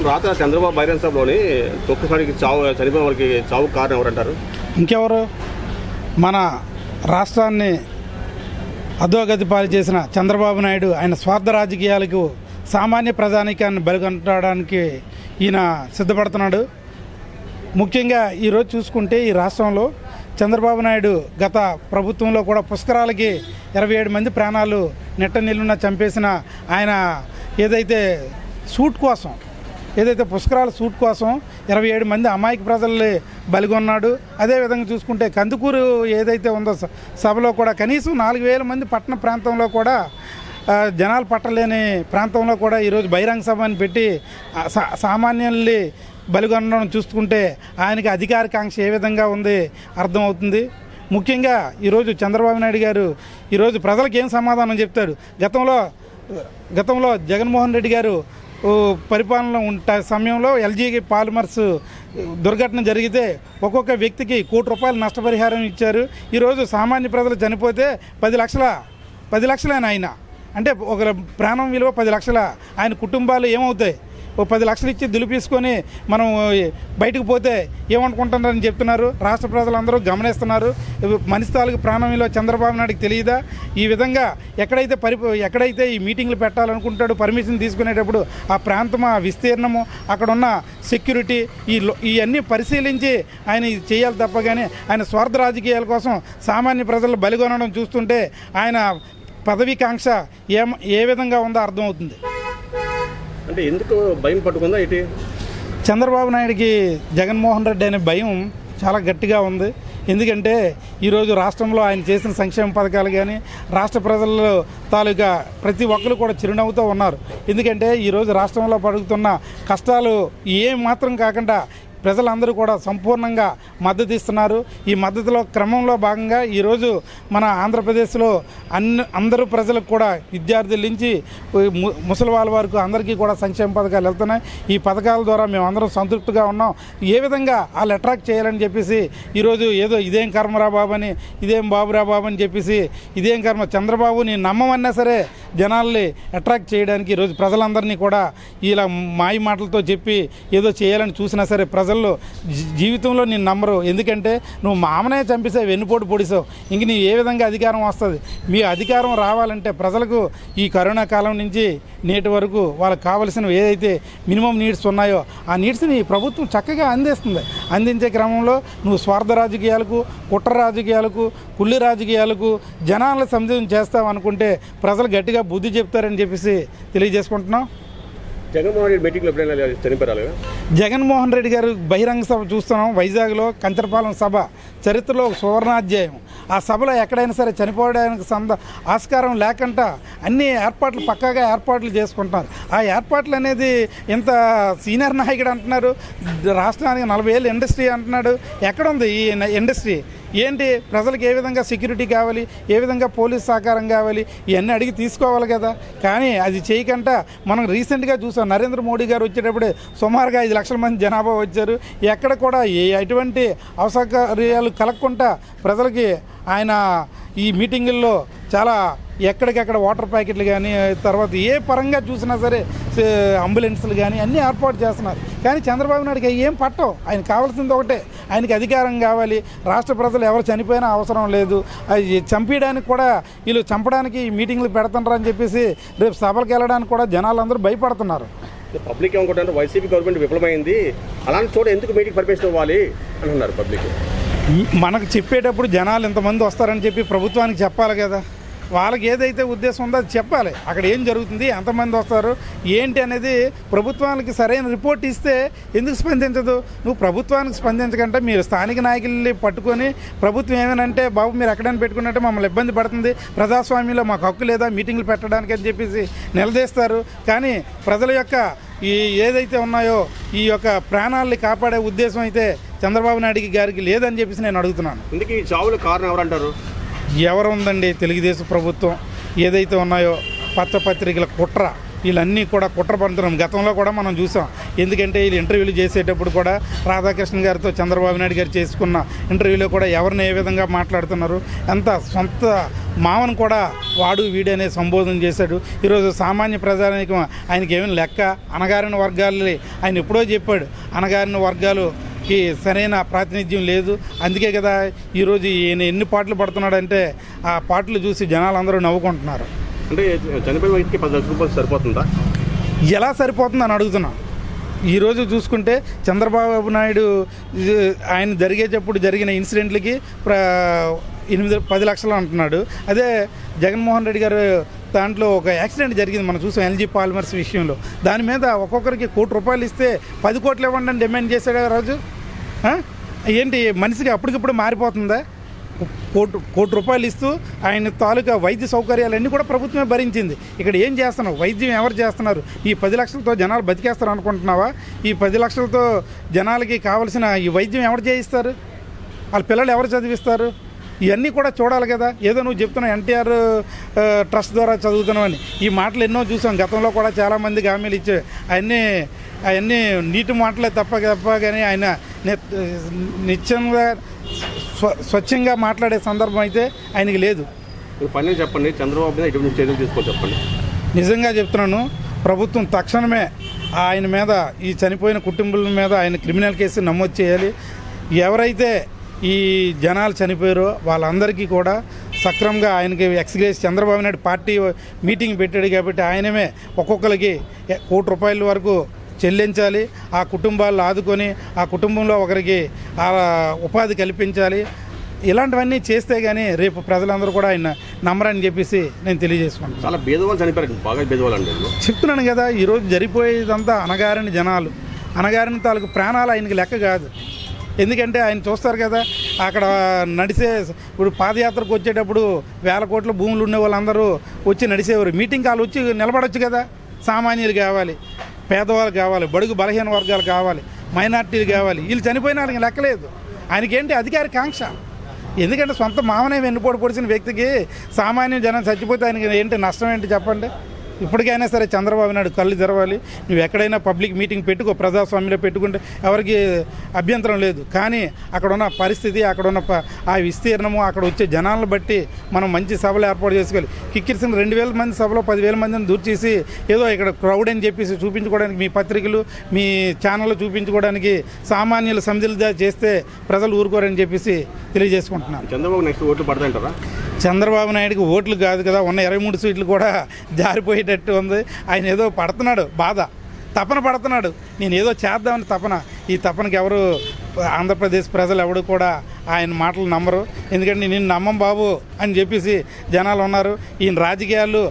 రాత్రి చంద్రబాబు బహిరంగ సభలోని ఒక్కసారికి చనిపోయిన వారికి చావు కారణం ఎవరంటారు? ఇంకెవరు? మన రాష్ట్రాన్ని అధోగతి పాలు చేసిన చంద్రబాబు నాయుడు ఆయన స్వార్థ రాజకీయాలకు సామాన్య ప్రజానీకాన్ని బలిగొనడానికి ఈయన సిద్ధపడుతున్నాడు. ముఖ్యంగా ఈరోజు చూసుకుంటే ఈ రాష్ట్రంలో చంద్రబాబు నాయుడు గత ప్రభుత్వంలో కూడా పుష్కరాలకి 27 మంది ప్రాణాలు నెట్ట నిలున్న చంపేసిన ఆయన ఏదైతే పుష్కరాల సూట్ కోసం 27 మంది అమాయక ప్రజల్ని బలిగొన్నాడు. అదేవిధంగా చూసుకుంటే కందుకూరు ఏదైతే ఉందో సభలో కూడా కనీసం 4000 మంది పట్టణ ప్రాంతంలో కూడా జనాలు పట్టలేని ప్రాంతంలో కూడా ఈరోజు బహిరంగ సభ అని పెట్టి సామాన్యుల్ని బలిగొనడం చూసుకుంటే ఆయనకి అధికారకాంక్ష ఏ విధంగా ఉంది అర్థమవుతుంది. ముఖ్యంగా ఈరోజు చంద్రబాబు నాయుడు గారు ఈరోజు ప్రజలకు ఏం సమాధానం చెప్తాడు? గతంలో జగన్మోహన్ రెడ్డి గారు పరిపాలన సమయంలో ఎల్జీ పాలిమర్స్ దుర్ఘటన జరిగితే ఒక్కొక్క వ్యక్తికి ₹1 కోటి నష్టపరిహారం ఇచ్చారు. ఈరోజు సామాన్య ప్రజలు చనిపోతే 10 లక్షలేనా ఆయన? అంటే ఒక ప్రాణం విలువ 10 లక్షల. ఆయన కుటుంబాలు ఏమవుతాయి? 10 లక్షలు ఇచ్చి దులిపేసుకొని మనం బయటకు పోతే ఏమనుకుంటున్నారని చెప్తున్నారు. రాష్ట్ర ప్రజలందరూ గమనిస్తున్నారు. మనిషి తాలూకు ప్రాణం విలువ చంద్రబాబు నాయుడుకి తెలియదా? ఈ విధంగా ఎక్కడైతే ఈ మీటింగ్లు పెట్టాలనుకుంటాడో పర్మిషన్ తీసుకునేటప్పుడు ఆ ప్రాంతం, ఆ విస్తీర్ణము, అక్కడ ఉన్న సెక్యూరిటీ ఇవన్నీ పరిశీలించి ఆయన చేయాలి తప్ప కానీ ఆయన స్వార్థ రాజకీయాల కోసం సామాన్య ప్రజలు బలిగొనడం చూస్తుంటే ఆయన పదవీకాంక్ష ఏ విధంగా ఉందో అర్థమవుతుంది. అంటే ఎందుకు భయం పట్టుకుందా ఏంటి? చంద్రబాబు నాయుడికి జగన్మోహన్ రెడ్డి అనే భయం చాలా గట్టిగా ఉంది. ఎందుకంటే ఈరోజు రాష్ట్రంలో ఆయన చేసిన సంక్షేమ పథకాలు కానీ రాష్ట్ర ప్రజల తాలూకా ప్రతి ఒక్కరు కూడా చిరునవ్వుతో ఉన్నారు. ఎందుకంటే ఈరోజు రాష్ట్రంలో పడుతున్న కష్టాలు ఏం మాత్రం కాకుండా ప్రజలందరూ కూడా సంపూర్ణంగా మద్దతు ఇస్తున్నారు. ఈ మద్దతులో క్రమంలో భాగంగా ఈరోజు మన ఆంధ్రప్రదేశ్లో అందరూ ప్రజలకు కూడా విద్యార్థుల నుంచి ముసలి వాళ్ళ వరకు అందరికీ కూడా సంక్షేమ పథకాలు వెళ్తున్నాయి. ఈ పథకాల ద్వారా మేము అందరం సంతృప్తిగా ఉన్నాం. ఏ విధంగా వాళ్ళు అట్రాక్ట్ చేయాలని చెప్పేసి ఈరోజు ఏదో ఇదేం కర్మరా బాబు అని, ఇదేం బాబురా బాబు అని చెప్పేసి, ఇదేం కర్మ చంద్రబాబు నేను నమ్మమన్నా సరే జనాల్ని అట్రాక్ట్ చేయడానికి ఈరోజు ప్రజలందరినీ కూడా ఇలా మాయ మాటలతో చెప్పి ఏదో చేయాలని చూసినా సరే ప్రజల్లో జీవితంలో నేను నమ్మరు. ఎందుకంటే నువ్వు మామనే చంపేసావు, వెన్నుపోటు పొడిసావు, ఇంక నీ ఏ విధంగా అధికారం వస్తుంది? మీ అధికారం రావాలంటే ప్రజలకు ఈ కరోనా కాలం నుంచి నేటి వరకు వాళ్ళకి కావలసినవి ఏదైతే మినిమం నీడ్స్ ఉన్నాయో ఆ నీడ్స్ని ప్రభుత్వం చక్కగా అందిస్తుంది. అందించే క్రమంలో నువ్వు స్వార్థ రాజకీయాలకు, కుట్ర రాజకీయాలకు, కుళ్ళి రాజకీయాలకు జనాలను సందేహం చేస్తావు అనుకుంటే ప్రజలు గట్టిగా బుద్ధి చెప్తారని చెప్పేసి తెలియజేసుకుంటున్నాం. జగన్మోహన్ రెడ్డి మీటింగ్లో ఎప్పుడైనా చనిపోయారు? జగన్మోహన్ రెడ్డి గారు బహిరంగ సభ చూస్తున్నాం. వైజాగ్లో కంచరపాలెం సభ చరిత్రలో ఒక సువర్ణాధ్యాయం. ఆ సభలో ఎక్కడైనా సరే చనిపోవడానికి ఆస్కారం లేకుండా అన్ని ఏర్పాట్లు పక్కాగా ఏర్పాట్లు చేసుకుంటున్నారు. ఆ ఏర్పాట్లు అనేది ఇంత సీనియర్ నాయకుడు అంటున్నారు, రాష్ట్రానికి 40 ఏళ్ళు ఇండస్ట్రీ అంటున్నాడు. ఎక్కడుంది ఈ ఇండస్ట్రీ? ఏంటి ప్రజలకు ఏ విధంగా సెక్యూరిటీ కావాలి, ఏ విధంగా పోలీస్ సహకారం కావాలి, ఇవన్నీ అడిగి తీసుకోవాలి కదా. కానీ అది చేయకుండా మనం రీసెంట్గా చూసాం, నరేంద్ర మోడీ గారు వచ్చేటప్పుడే సుమారుగా 5 లక్షల మంది జనాభా వచ్చారు. ఎక్కడ కూడా ఎటువంటి అసౌకర్యాలు కలగకుండా ప్రజలకి ఆయన ఈ మీటింగుల్లో చాలా ఎక్కడికెక్కడ వాటర్ ప్యాకెట్లు కానీ, తర్వాత ఏ పరంగా చూసినా సరే అంబులెన్స్లు కానీ అన్నీ ఏర్పాటు చేస్తున్నారు. కానీ చంద్రబాబు నాయుడికి ఏం పట్టవు. ఆయన కావాల్సింది ఒకటే, ఆయనకి అధికారం కావాలి. రాష్ట్ర ప్రజలు ఎవరు చనిపోయినా అవసరం లేదు. అది చంపేయడానికి కూడా వీళ్ళు చంపడానికి మీటింగ్లు పెడుతున్నారని చెప్పేసి రేపు సభలకు వెళ్ళడానికి కూడా జనాలందరూ భయపడుతున్నారు. పబ్లిక్ ఏమనుకుంటారు, వైసీపీ గవర్నమెంట్ విఫలమైంది, అలాంటి చోట ఎందుకు మీటింగ్ పర్మిషన్ ఇవ్వాలి అని అన్నారు పబ్లిక్. మనకు చెప్పేటప్పుడు జనాలు ఎంతమంది వస్తారని చెప్పి ప్రభుత్వానికి చెప్పాలి కదా. వాళ్ళకి ఏదైతే ఉద్దేశం ఉందో అది చెప్పాలి. అక్కడ ఏం జరుగుతుంది, ఎంతమంది వస్తారు, ఏంటి అనేది ప్రభుత్వానికి సరైన రిపోర్ట్ ఇస్తే ఎందుకు స్పందించదు? నువ్వు ప్రభుత్వానికి స్పందించకంటే మీరు స్థానిక నాయకుల్ని పట్టుకొని ప్రభుత్వం ఏమనంటే బాబు మీరు ఎక్కడైనా పెట్టుకున్నట్టే మమ్మల్ని ఇబ్బంది పడుతుంది, ప్రజాస్వామ్యంలో మాకు హక్కు లేదా మీటింగ్లు పెట్టడానికి అని చెప్పేసి నిలదీస్తారు. కానీ ప్రజల యొక్క ఏదైతే ఉన్నాయో ఈ యొక్క ప్రాణాలని కాపాడే ఉద్దేశం అయితే చంద్రబాబు నాయుడు గారికి లేదని చెప్పేసి నేను అడుగుతున్నాను. ఇందుకు ఈ చావుల కారణం ఎవరంటారు? ఎవరు ఉందండి? తెలుగుదేశం ప్రభుత్వం ఏదైతే ఉన్నాయో పచ్చపత్రికల కుట్ర, వీళ్ళన్నీ కూడా కుట్రపడుతున్నాం. గతంలో కూడా మనం చూసాం. ఎందుకంటే వీళ్ళు ఇంటర్వ్యూలు చేసేటప్పుడు కూడా రాధాకృష్ణ గారితో చంద్రబాబు నాయుడు గారు చేసుకున్న ఇంటర్వ్యూలో కూడా ఎవరిని ఏ విధంగా మాట్లాడుతున్నారు, ఎంత సొంత మామను కూడా వాడు వీడు అనే సంబోధన చేశాడు. ఈరోజు సామాన్య ప్రజానికం ఆయనకి ఏమైనా లెక్క, అణగారిన వర్గాలు ఆయన ఎప్పుడో చెప్పాడు, అణగారిన వర్గాలుకి సరైన ప్రాతినిధ్యం లేదు. అందుకే కదా ఈరోజు ఈయన ఎన్ని పాటలు పడుతున్నాడంటే ఆ పాటలు చూసి జనాలు అందరూ నవ్వుకుంటున్నారు. అంటే చనిపోయిన వ్యక్తికి 10 లక్షల రూపాయలు సరిపోతుందా? ఎలా సరిపోతుందని అడుగుతున్నా. ఈరోజు చూసుకుంటే చంద్రబాబు నాయుడు ఆయన జరిగేటప్పుడు జరిగిన ఇన్సిడెంట్లకి 10 లక్షలు అంటున్నాడు. అదే జగన్మోహన్ రెడ్డి గారు దాంట్లో ఒక యాక్సిడెంట్ జరిగింది, మనం చూసాం ఎల్జీ పాలిమర్స్ విషయంలో. దాని మీద ఒక్కొక్కరికి ₹1 ఇస్తే 10 కోట్లు ఇవ్వండి అని డిమాండ్ చేశాడు ఆ రోజు. ఏంటి మనిషికి అప్పటికప్పుడు మారిపోతుందా? ₹1 ఇస్తూ ఆయన తాలూకా వైద్య సౌకర్యాలన్నీ కూడా ప్రభుత్వమే భరించింది. ఇక్కడ ఏం చేస్తున్నావు? వైద్యం ఎవరు చేస్తున్నారు? ఈ 10 లక్షలతో జనాలు బతికేస్తారు అనుకుంటున్నావా? ఈ 10 లక్షలతో జనాలకి కావాల్సిన ఈ వైద్యం ఎవరు చేయిస్తారు? వాళ్ళ పిల్లలు ఎవరు చదివిస్తారు? ఇవన్నీ కూడా చూడాలి కదా. ఏదో నువ్వు చెప్తున్నావు ఎన్టీఆర్ ట్రస్ట్ ద్వారా చదువుతున్నావని, ఈ మాటలు ఎన్నో చూసాం. గతంలో కూడా చాలామందికి హామీలు ఇచ్చే అవన్నీ నీటి మాటలే తప్ప కానీ ఆయన నిత్యంగా స్వచ్ఛంగా మాట్లాడే సందర్భం అయితే ఆయనకి లేదు. పని చెప్పండి, చంద్రబాబు మీద ఇటువంటి చర్యలు తీసుకోవాలి చెప్పండి. నిజంగా చెప్తున్నాను, ప్రభుత్వం తక్షణమే ఆయన మీద, ఈ చనిపోయిన కుటుంబాల మీద ఆయన క్రిమినల్ కేసు నమోదు చేయాలి. ఎవరైతే ఈ జనాలు చనిపోయారో వాళ్ళందరికీ కూడా సక్రమంగా ఆయనకి ఎక్స్గ్రేస్ చంద్రబాబు నాయుడు పార్టీ మీటింగ్ పెట్టాడు కాబట్టి ఆయనమే ఒక్కొక్కరికి ₹1 వరకు చెల్లించాలి. ఆ కుటుంబాలను ఆదుకొని ఆ కుటుంబంలో ఒకరికి ఉపాధి కల్పించాలి. ఇలాంటివన్నీ చేస్తే కానీ రేపు ప్రజలందరూ కూడా ఆయన నమ్మరని చెప్పేసి నేను తెలియజేసుకున్నాను. చాలా భేదవాళ్ళు చనిపోయారు, బాగా భేదవాళ్ళు అండి. చెప్తున్నాను కదా, ఈరోజు జరిపోయేదంతా అణగారిన జనాలు, అణగారిన తాలూకు ప్రాణాలు ఆయనకి లెక్క కాదు. ఎందుకంటే ఆయన చూస్తారు కదా, అక్కడ నడిసే ఇప్పుడు పాదయాత్రకు వచ్చేటప్పుడు 1000 కోట్ల భూములు ఉండే వాళ్ళందరూ వచ్చి నడిసేవారు. మీటింగ్ కాలు వచ్చి నిలబడవచ్చు కదా. సామాన్యులు కావాలి, పేదవాళ్ళు కావాలి, బడుగు బలహీన వర్గాలు కావాలి, మైనార్టీలు కావాలి. వీళ్ళు చనిపోయిన వాళ్ళకి లెక్కలేదు. ఆయనకేంటి అధికార కాంక్ష. ఎందుకంటే సొంత మామనే వెన్నుపోటు పొడిచిన వ్యక్తికి సామాన్య జనం చచ్చిపోతే ఆయనకి ఏంటి నష్టం ఏంటి చెప్పండి. ఇప్పటికైనా సరే చంద్రబాబు నాయుడు కళ్ళు తెరవాలి. నువ్వు ఎక్కడైనా పబ్లిక్ మీటింగ్ పెట్టుకో, ప్రజాస్వామ్యంలో పెట్టుకుంటే ఎవరికి అభ్యంతరం లేదు. కానీ అక్కడ ఉన్న పరిస్థితి, అక్కడ ఉన్న ఆ విస్తీర్ణము, అక్కడ వచ్చే జనాలను బట్టి మనం మంచి సభలు ఏర్పాటు చేసుకోవాలి. కిక్కిరిసిన 2000 మంది సభలో 10,000 మందిని దూర్చేసి ఏదో ఇక్కడ క్రౌడ్ అని చెప్పేసి చూపించుకోవడానికి, మీ పత్రికలు మీ ఛానళ్ళు చూపించుకోవడానికి సామాన్యులు సమిధులు చేస్తే ప్రజలు ఊరుకోరని చెప్పేసి తెలియజేసుకుంటున్నాను. చంద్రబాబు నెక్స్ట్ ఓట్లు పడతాయంటారా? చంద్రబాబు నాయుడుకి ఓట్లు కాదు కదా, ఉన్న 23 సీట్లు కూడా జారిపోయేటట్టు ఉంది. ఆయన ఏదో పడుతున్నాడు, బాధ, తపన పడుతున్నాడు. నేను ఏదో చేద్దామని తపన. ఈ తపనకి ఎవరు ఆంధ్రప్రదేశ్ ప్రజలు ఎవరు కూడా ఆయన మాటలు నమ్మరు. ఎందుకంటే నేను నమ్మం బాబు అని చెప్పేసి జనాలు ఉన్నారు. ఈయన రాజకీయాలు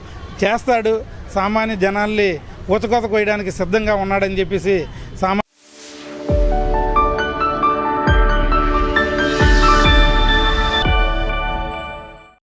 చేస్తాడు, సామాన్య జనాల్ని ఊచకోత కోయడానికి సిద్ధంగా ఉన్నాడని చెప్పేసి